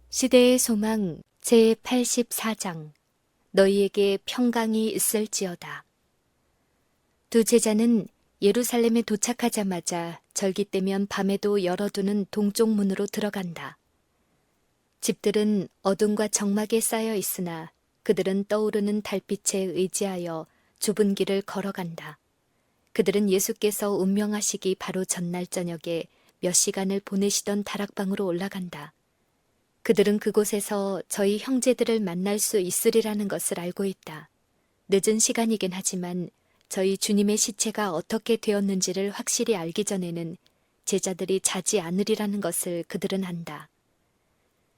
시대의 소망 제84장 너희에게 평강이 있을지어다. 두 제자는 예루살렘에 도착하자마자 절기때면 밤에도 열어두는 동쪽 문으로 들어간다. 집들은 어둠과 적막에 쌓여 있으나 그들은 떠오르는 달빛에 의지하여 좁은 길을 걸어간다. 그들은 예수께서 운명하시기 바로 전날 저녁에 몇 시간을 보내시던 다락방으로 올라간다. 그들은 그곳에서 저희 형제들을 만날 수 있으리라는 것을 알고 있다. 늦은 시간이긴 하지만 저희 주님의 시체가 어떻게 되었는지를 확실히 알기 전에는 제자들이 자지 않으리라는 것을 그들은 안다.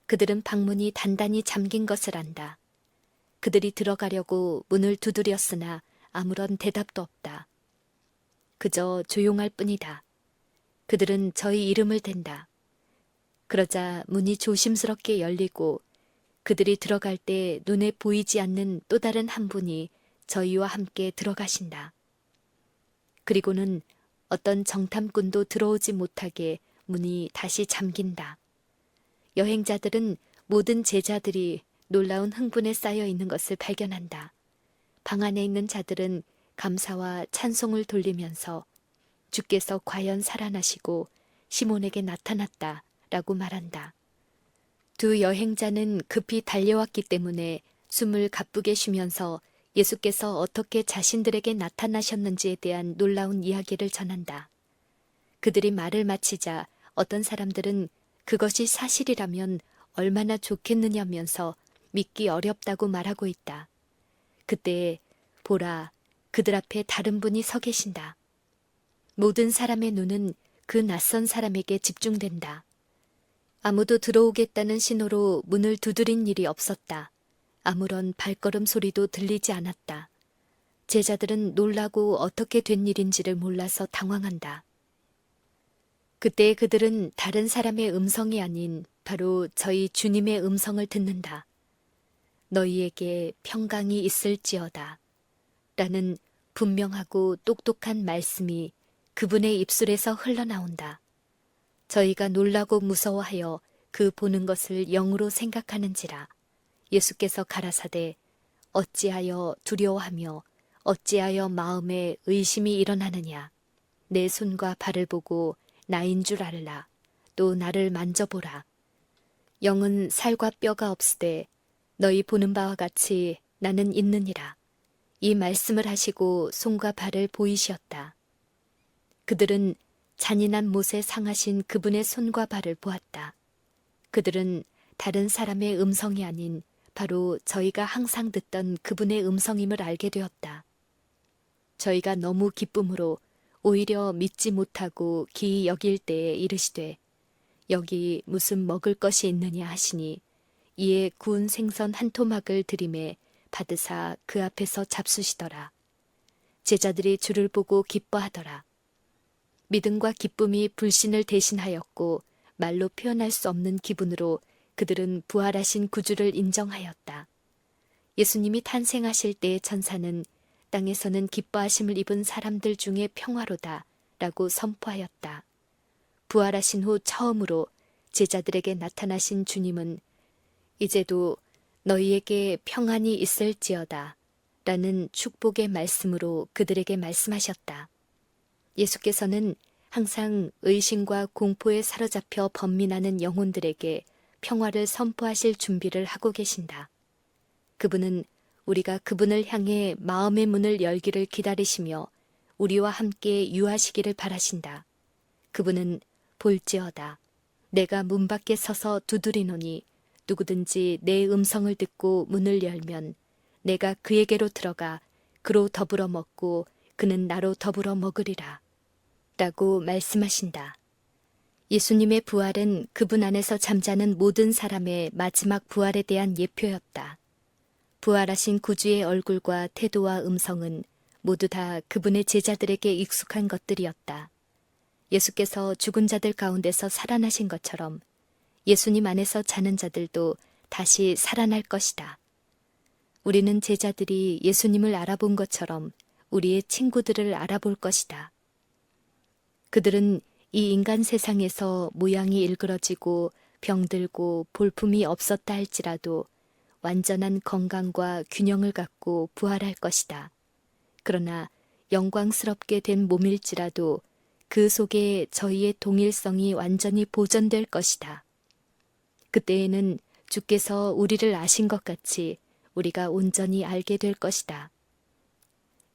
그들은 방문이 단단히 잠긴 것을 안다. 그들이 들어가려고 문을 두드렸으나 아무런 대답도 없다. 그저 조용할 뿐이다. 그들은 저희 이름을 댄다. 그러자 문이 조심스럽게 열리고 그들이 들어갈 때 눈에 보이지 않는 또 다른 한 분이 저희와 함께 들어가신다. 그리고는 어떤 정탐꾼도 들어오지 못하게 문이 다시 잠긴다. 여행자들은 모든 제자들이 놀라운 흥분에 쌓여 있는 것을 발견한다. 방 안에 있는 자들은 감사와 찬송을 돌리면서 주께서 과연 살아나시고 시몬에게 나타났다 라고 말한다. 두 여행자는 급히 달려왔기 때문에 숨을 가쁘게 쉬면서 예수께서 어떻게 자신들에게 나타나셨는지에 대한 놀라운 이야기를 전한다. 그들이 말을 마치자 어떤 사람들은 그것이 사실이라면 얼마나 좋겠느냐면서 믿기 어렵다고 말하고 있다. 그때 보라, 그들 앞에 다른 분이 서 계신다. 모든 사람의 눈은 그 낯선 사람에게 집중된다. 아무도 들어오겠다는 신호로 문을 두드린 일이 없었다. 아무런 발걸음 소리도 들리지 않았다. 제자들은 놀라고 어떻게 된 일인지를 몰라서 당황한다. 그때 그들은 다른 사람의 음성이 아닌 바로 저희 주님의 음성을 듣는다. 너희에게 평강이 있을지어다. 라는 분명하고 똑똑한 말씀이 그분의 입술에서 흘러나온다. 저희가 놀라고 무서워하여 그 보는 것을 영으로 생각하는지라. 예수께서 가라사대 어찌하여 두려워하며 어찌하여 마음에 의심이 일어나느냐. 내 손과 발을 보고 나인 줄 알라. 또 나를 만져보라. 영은 살과 뼈가 없으되 너희 보는 바와 같이 나는 있느니라. 이 말씀을 하시고 손과 발을 보이시었다. 그들은 잔인한 못에 상하신 그분의 손과 발을 보았다. 그들은 다른 사람의 음성이 아닌 바로 저희가 항상 듣던 그분의 음성임을 알게 되었다. 저희가 너무 기쁨으로 오히려 믿지 못하고 기이 여길 때에 이르시되 여기 무슨 먹을 것이 있느냐 하시니 이에 구운 생선 한 토막을 들이매 받으사 그 앞에서 잡수시더라. 제자들이 주를 보고 기뻐하더라. 믿음과 기쁨이 불신을 대신하였고 말로 표현할 수 없는 기분으로 그들은 부활하신 구주를 인정하였다. 예수님이 탄생하실 때의 천사는 땅에서는 기뻐하심을 입은 사람들 중에 평화로다 라고 선포하였다. 부활하신 후 처음으로 제자들에게 나타나신 주님은 이제도 너희에게 평안이 있을지어다 라는 축복의 말씀으로 그들에게 말씀하셨다. 예수께서는 항상 의심과 공포에 사로잡혀 번민하는 영혼들에게 평화를 선포하실 준비를 하고 계신다. 그분은 우리가 그분을 향해 마음의 문을 열기를 기다리시며 우리와 함께 유하시기를 바라신다. 그분은 볼지어다. 내가 문 밖에 서서 두드리노니 누구든지 내 음성을 듣고 문을 열면 내가 그에게로 들어가 그로 더불어 먹고 그는 나로 더불어 먹으리라. 라고 말씀하신다. 예수님의 부활은 그분 안에서 잠자는 모든 사람의 마지막 부활에 대한 예표였다. 부활하신 구주의 얼굴과 태도와 음성은 모두 다 그분의 제자들에게 익숙한 것들이었다. 예수께서 죽은 자들 가운데서 살아나신 것처럼 예수님 안에서 자는 자들도 다시 살아날 것이다. 우리는 제자들이 예수님을 알아본 것처럼 우리의 친구들을 알아볼 것이다. 그들은 이 인간 세상에서 모양이 일그러지고 병들고 볼품이 없었다 할지라도 완전한 건강과 균형을 갖고 부활할 것이다. 그러나 영광스럽게 된 몸일지라도 그 속에 저희의 동일성이 완전히 보존될 것이다. 그때에는 주께서 우리를 아신 것 같이 우리가 온전히 알게 될 것이다.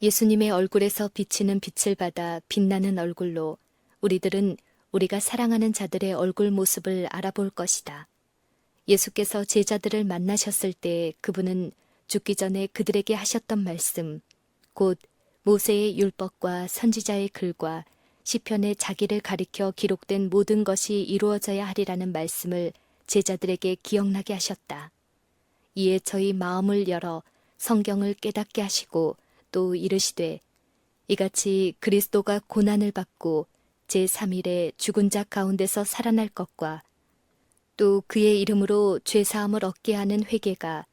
예수님의 얼굴에서 비치는 빛을 받아 빛나는 얼굴로 우리들은 우리가 사랑하는 자들의 얼굴 모습을 알아볼 것이다. 예수께서 제자들을 만나셨을 때 그분은 죽기 전에 그들에게 하셨던 말씀, 곧 모세의 율법과 선지자의 글과 시편에 자기를 가리켜 기록된 모든 것이 이루어져야 하리라는 말씀을 제자들에게 기억나게 하셨다. 이에 저희 마음을 열어 성경을 깨닫게 하시고 또 이르시되 이같이 그리스도가 고난을 받고 제3일에 죽은 자 가운데서 살아날 것과 또 그의 이름으로 죄사함을 얻게 하는 회개가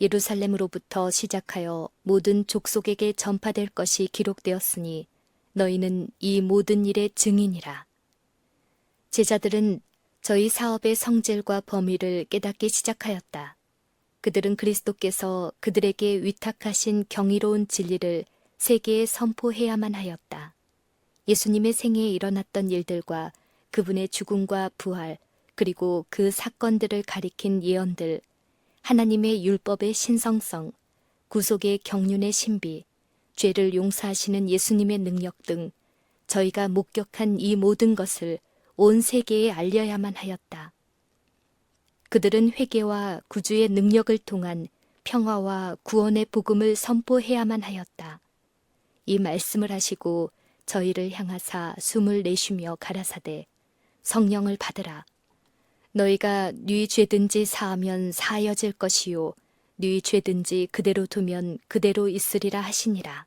예루살렘으로부터 시작하여 모든 족속에게 전파될 것이 기록되었으니 너희는 이 모든 일의 증인이라. 제자들은 저희 사업의 성질과 범위를 깨닫기 시작하였다. 그들은 그리스도께서 그들에게 위탁하신 경이로운 진리를 세계에 선포해야만 하였다. 예수님의 생애에 일어났던 일들과 그분의 죽음과 부활, 그리고 그 사건들을 가리킨 예언들, 하나님의 율법의 신성성, 구속의 경륜의 신비, 죄를 용서하시는 예수님의 능력 등 저희가 목격한 이 모든 것을 온 세계에 알려야만 하였다. 그들은 회개와 구주의 능력을 통한 평화와 구원의 복음을 선포해야만 하였다. 이 말씀을 하시고 저희를 향하사 숨을 내쉬며 가라사대 성령을 받으라. 너희가 네 죄든지 사하면 사하여질 것이요 네 죄든지 그대로 두면 그대로 있으리라 하시니라.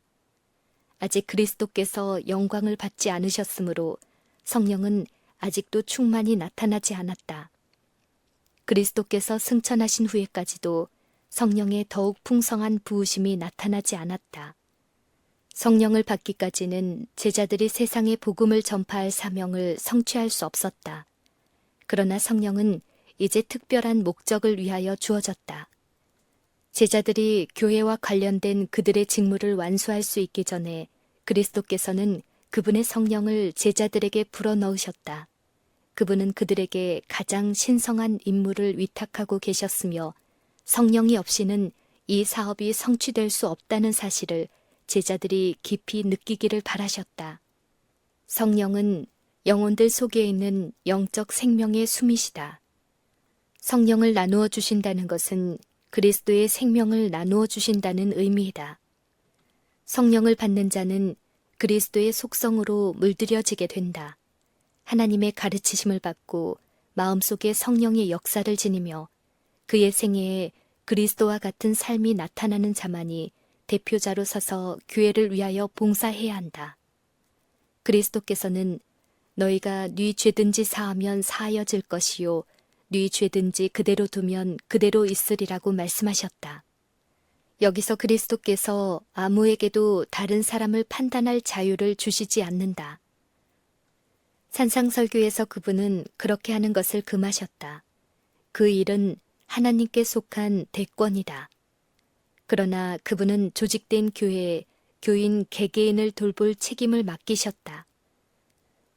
아직 그리스도께서 영광을 받지 않으셨으므로 성령은 아직도 충만히 나타나지 않았다. 그리스도께서 승천하신 후에까지도 성령의 더욱 풍성한 부으심이 나타나지 않았다. 성령을 받기까지는 제자들이 세상에 복음을 전파할 사명을 성취할 수 없었다. 그러나 성령은 이제 특별한 목적을 위하여 주어졌다. 제자들이 교회와 관련된 그들의 직무를 완수할 수 있기 전에 그리스도께서는 그분의 성령을 제자들에게 불어넣으셨다. 그분은 그들에게 가장 신성한 임무를 위탁하고 계셨으며 성령이 없이는 이 사업이 성취될 수 없다는 사실을 제자들이 깊이 느끼기를 바라셨다. 성령은 영혼들 속에 있는 영적 생명의 숨이시다. 성령을 나누어 주신다는 것은 그리스도의 생명을 나누어 주신다는 의미이다. 성령을 받는 자는 그리스도의 속성으로 물들여지게 된다. 하나님의 가르치심을 받고 마음속에 성령의 역사를 지니며 그의 생애에 그리스도와 같은 삶이 나타나는 자만이 대표자로 서서 교회를 위하여 봉사해야 한다. 그리스도께서는 너희가 네 죄든지 사하면 사하여질 것이요 네 죄든지 그대로 두면 그대로 있으리라고 말씀하셨다. 여기서 그리스도께서 아무에게도 다른 사람을 판단할 자유를 주시지 않는다. 산상설교에서 그분은 그렇게 하는 것을 금하셨다. 그 일은 하나님께 속한 대권이다. 그러나 그분은 조직된 교회에 교인 개개인을 돌볼 책임을 맡기셨다.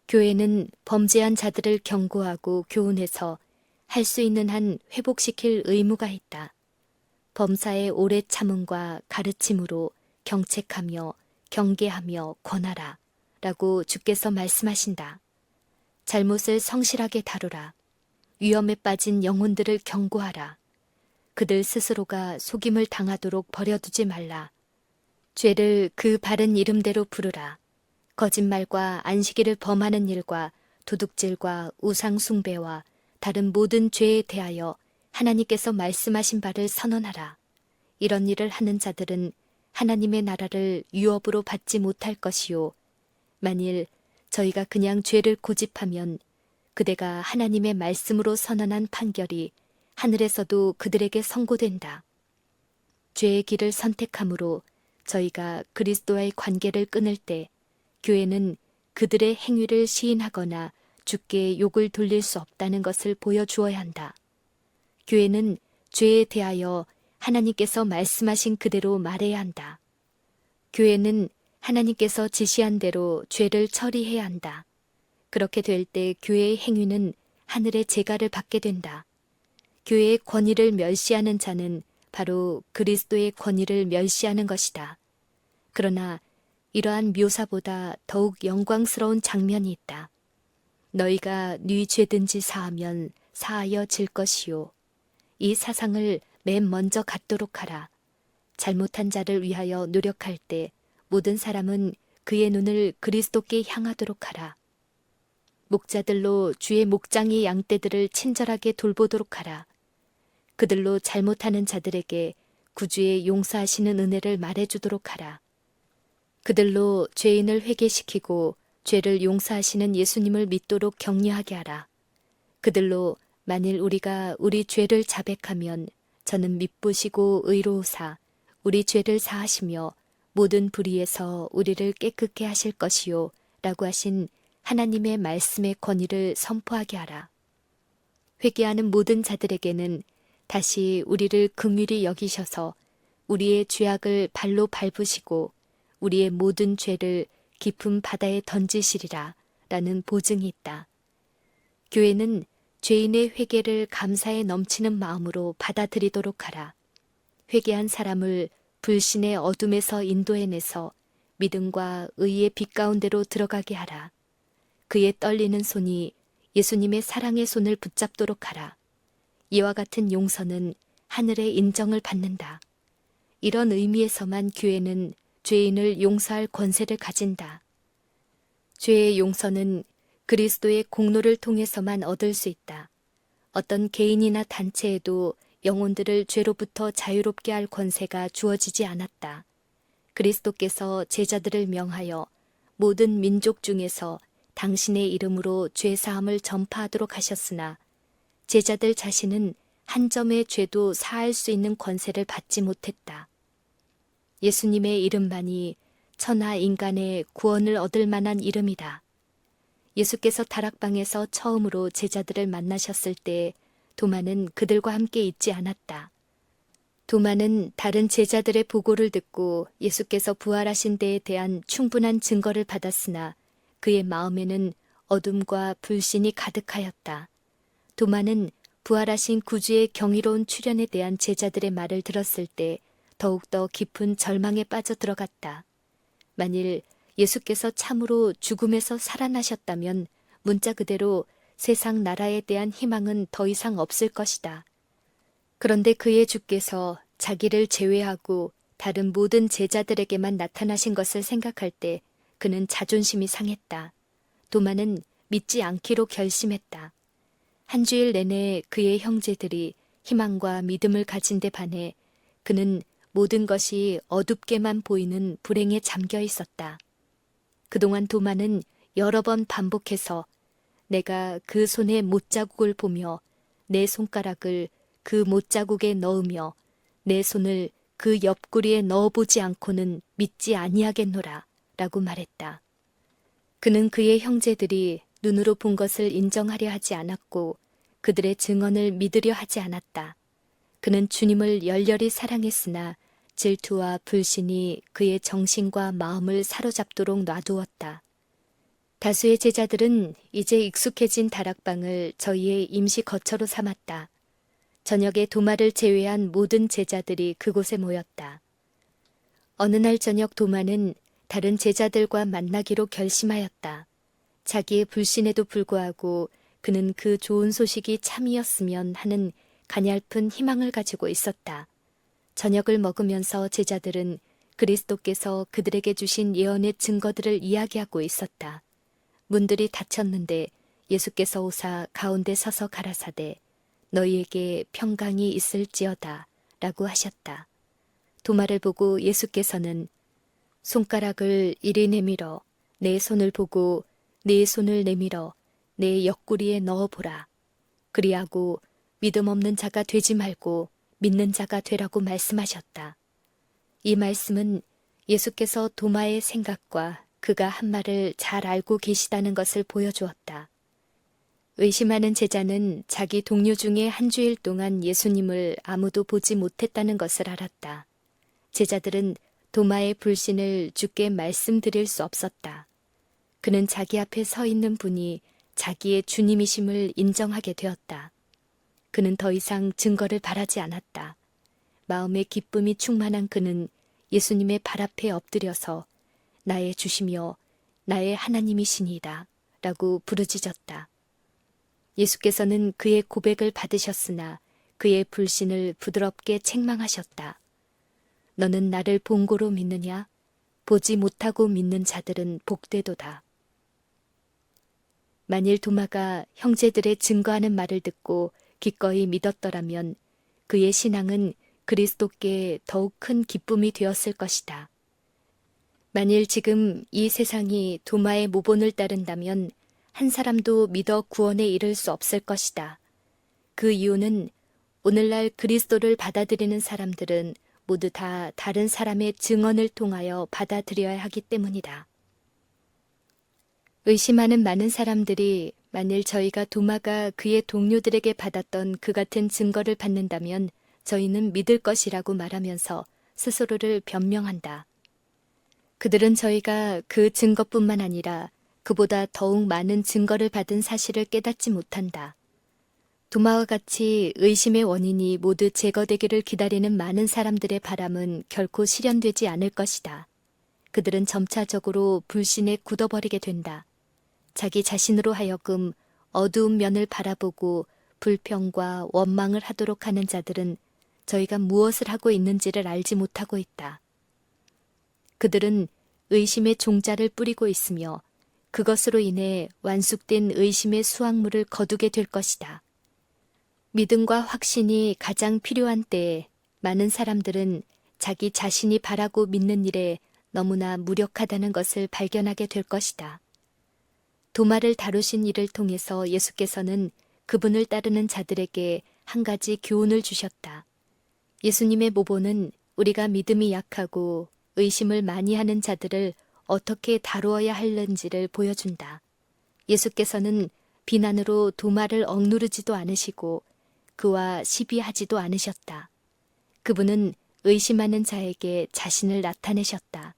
교회는 범죄한 자들을 경고하고 교훈해서 할 수 있는 한 회복시킬 의무가 있다. 범사의 오래 참음과 가르침으로 경책하며 경계하며 권하라 라고 주께서 말씀하신다. 잘못을 성실하게 다루라. 위험에 빠진 영혼들을 경고하라. 그들 스스로가 속임을 당하도록 버려두지 말라. 죄를 그 바른 이름대로 부르라. 거짓말과 안식일을 범하는 일과 도둑질과 우상숭배와 다른 모든 죄에 대하여 하나님께서 말씀하신 바를 선언하라. 이런 일을 하는 자들은 하나님의 나라를 유업으로 받지 못할 것이요. 만일 저희가 그냥 죄를 고집하면 그대가 하나님의 말씀으로 선언한 판결이 하늘에서도 그들에게 선고된다. 죄의 길을 선택함으로 저희가 그리스도와의 관계를 끊을 때 교회는 그들의 행위를 시인하거나 주께 욕을 돌릴 수 없다는 것을 보여주어야 한다. 교회는 죄에 대하여 하나님께서 말씀하신 그대로 말해야 한다. 교회는 하나님께서 지시한 대로 죄를 처리해야 한다. 그렇게 될 때 교회의 행위는 하늘의 제가를 받게 된다. 교회의 권위를 멸시하는 자는 바로 그리스도의 권위를 멸시하는 것이다. 그러나 이러한 묘사보다 더욱 영광스러운 장면이 있다. 너희가 네 죄든지 사하면 사하여 질 것이요. 이 사상을 맨 먼저 갖도록 하라. 잘못한 자를 위하여 노력할 때 모든 사람은 그의 눈을 그리스도께 향하도록 하라. 목자들로 주의 목장의 양떼들을 친절하게 돌보도록 하라. 그들로 잘못하는 자들에게 구주의 용서하시는 은혜를 말해주도록 하라. 그들로 죄인을 회개시키고 죄를 용서하시는 예수님을 믿도록 격려하게 하라. 그들로 만일 우리가 우리 죄를 자백하면 저는 미쁘시고 의로우사 우리 죄를 사하시며 모든 불의에서 우리를 깨끗게 하실 것이요 라고 하신 하나님의 말씀의 권위를 선포하게 하라. 회개하는 모든 자들에게는 다시 우리를 긍휼히 여기셔서 우리의 죄악을 발로 밟으시고 우리의 모든 죄를 깊은 바다에 던지시리라 라는 보증이 있다. 교회는 죄인의 회개를 감사에 넘치는 마음으로 받아들이도록 하라. 회개한 사람을 불신의 어둠에서 인도해내서 믿음과 의의 빛 가운데로 들어가게 하라. 그의 떨리는 손이 예수님의 사랑의 손을 붙잡도록 하라. 이와 같은 용서는 하늘의 인정을 받는다. 이런 의미에서만 교회는 죄인을 용서할 권세를 가진다. 죄의 용서는 그리스도의 공로를 통해서만 얻을 수 있다. 어떤 개인이나 단체에도 영혼들을 죄로부터 자유롭게 할 권세가 주어지지 않았다. 그리스도께서 제자들을 명하여 모든 민족 중에서 당신의 이름으로 죄사함을 전파하도록 하셨으나 제자들 자신은 한 점의 죄도 사할 수 있는 권세를 받지 못했다. 예수님의 이름만이 천하 인간의 구원을 얻을 만한 이름이다. 예수께서 다락방에서 처음으로 제자들을 만나셨을 때 도마는 그들과 함께 있지 않았다. 도마는 다른 제자들의 보고를 듣고 예수께서 부활하신 데에 대한 충분한 증거를 받았으나 그의 마음에는 어둠과 불신이 가득하였다. 도마는 부활하신 구주의 경이로운 출현에 대한 제자들의 말을 들었을 때 더욱더 깊은 절망에 빠져 들어갔다. 만일 예수께서 참으로 죽음에서 살아나셨다면 문자 그대로 세상 나라에 대한 희망은 더 이상 없을 것이다. 그런데 그의 주께서 자기를 제외하고 다른 모든 제자들에게만 나타나신 것을 생각할 때 그는 자존심이 상했다. 도마는 믿지 않기로 결심했다. 한 주일 내내 그의 형제들이 희망과 믿음을 가진 데 반해 그는 모든 것이 어둡게만 보이는 불행에 잠겨 있었다. 그동안 도마는 여러 번 반복해서 내가 그 손의 못자국을 보며 내 손가락을 그 못자국에 넣으며 내 손을 그 옆구리에 넣어보지 않고는 믿지 아니하겠노라 라고 말했다. 그는 그의 형제들이 눈으로 본 것을 인정하려 하지 않았고 그들의 증언을 믿으려 하지 않았다. 그는 주님을 열렬히 사랑했으나 질투와 불신이 그의 정신과 마음을 사로잡도록 놔두었다. 다수의 제자들은 이제 익숙해진 다락방을 저희의 임시 거처로 삼았다. 저녁에 도마를 제외한 모든 제자들이 그곳에 모였다. 어느 날 저녁 도마는 다른 제자들과 만나기로 결심하였다. 자기의 불신에도 불구하고 그는 그 좋은 소식이 참이었으면 하는 가냘픈 희망을 가지고 있었다. 저녁을 먹으면서 제자들은 그리스도께서 그들에게 주신 예언의 증거들을 이야기하고 있었다. 문들이 닫혔는데 예수께서 오사 가운데 서서 가라사대 너희에게 평강이 있을지어다 라고 하셨다. 도마를 보고 예수께서는 손가락을 이리 내밀어 내 손을 보고 네 손을 내밀어 내 옆구리에 넣어보라. 그리하고 믿음 없는 자가 되지 말고 믿는 자가 되라고 말씀하셨다. 이 말씀은 예수께서 도마의 생각과 그가 한 말을 잘 알고 계시다는 것을 보여주었다. 의심하는 제자는 자기 동료 중에 한 주일 동안 예수님을 아무도 보지 못했다는 것을 알았다. 제자들은 도마의 불신을 주께 말씀드릴 수 없었다. 그는 자기 앞에 서 있는 분이 자기의 주님이심을 인정하게 되었다. 그는 더 이상 증거를 바라지 않았다. 마음의 기쁨이 충만한 그는 예수님의 발 앞에 엎드려서 나의 주시며 나의 하나님이시니이다 라고 부르짖었다. 예수께서는 그의 고백을 받으셨으나 그의 불신을 부드럽게 책망하셨다. 너는 나를 본고로 믿느냐? 보지 못하고 믿는 자들은 복되도다. 만일 도마가 형제들의 증거하는 말을 듣고 기꺼이 믿었더라면 그의 신앙은 그리스도께 더욱 큰 기쁨이 되었을 것이다. 만일 지금 이 세상이 도마의 모본을 따른다면 한 사람도 믿어 구원에 이를 수 없을 것이다. 그 이유는 오늘날 그리스도를 받아들이는 사람들은 모두 다 다른 사람의 증언을 통하여 받아들여야 하기 때문이다. 의심하는 많은 사람들이 만일 저희가 도마가 그의 동료들에게 받았던 그 같은 증거를 받는다면 저희는 믿을 것이라고 말하면서 스스로를 변명한다. 그들은 저희가 그 증거뿐만 아니라 그보다 더욱 많은 증거를 받은 사실을 깨닫지 못한다. 도마와 같이 의심의 원인이 모두 제거되기를 기다리는 많은 사람들의 바람은 결코 실현되지 않을 것이다. 그들은 점차적으로 불신에 굳어버리게 된다. 자기 자신으로 하여금 어두운 면을 바라보고 불평과 원망을 하도록 하는 자들은 저희가 무엇을 하고 있는지를 알지 못하고 있다. 그들은 의심의 종자를 뿌리고 있으며 그것으로 인해 완숙된 의심의 수확물을 거두게 될 것이다. 믿음과 확신이 가장 필요한 때에 많은 사람들은 자기 자신이 바라고 믿는 일에 너무나 무력하다는 것을 발견하게 될 것이다. 도마를 다루신 일을 통해서 예수께서는 그분을 따르는 자들에게 한 가지 교훈을 주셨다. 예수님의 모본은 우리가 믿음이 약하고 의심을 많이 하는 자들을 어떻게 다루어야 하는지를 보여준다. 예수께서는 비난으로 도마를 억누르지도 않으시고 그와 시비하지도 않으셨다. 그분은 의심하는 자에게 자신을 나타내셨다.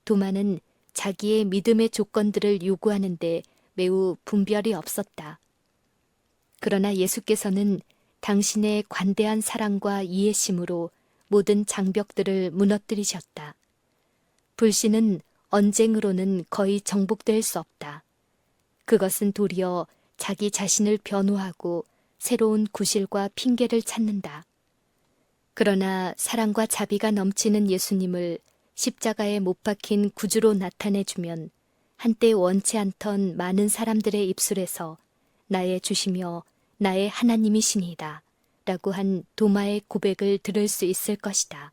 도마는 자기의 믿음의 조건들을 요구하는데 매우 분별이 없었다. 그러나 예수께서는 당신의 관대한 사랑과 이해심으로 모든 장벽들을 무너뜨리셨다. 불신은 언쟁으로는 거의 정복될 수 없다. 그것은 도리어 자기 자신을 변호하고 새로운 구실과 핑계를 찾는다. 그러나 사랑과 자비가 넘치는 예수님을 십자가에 못 박힌 구주로 나타내주면 한때 원치 않던 많은 사람들의 입술에서 나의 주시며 나의 하나님이시니이다 라고 한 도마의 고백을 들을 수 있을 것이다.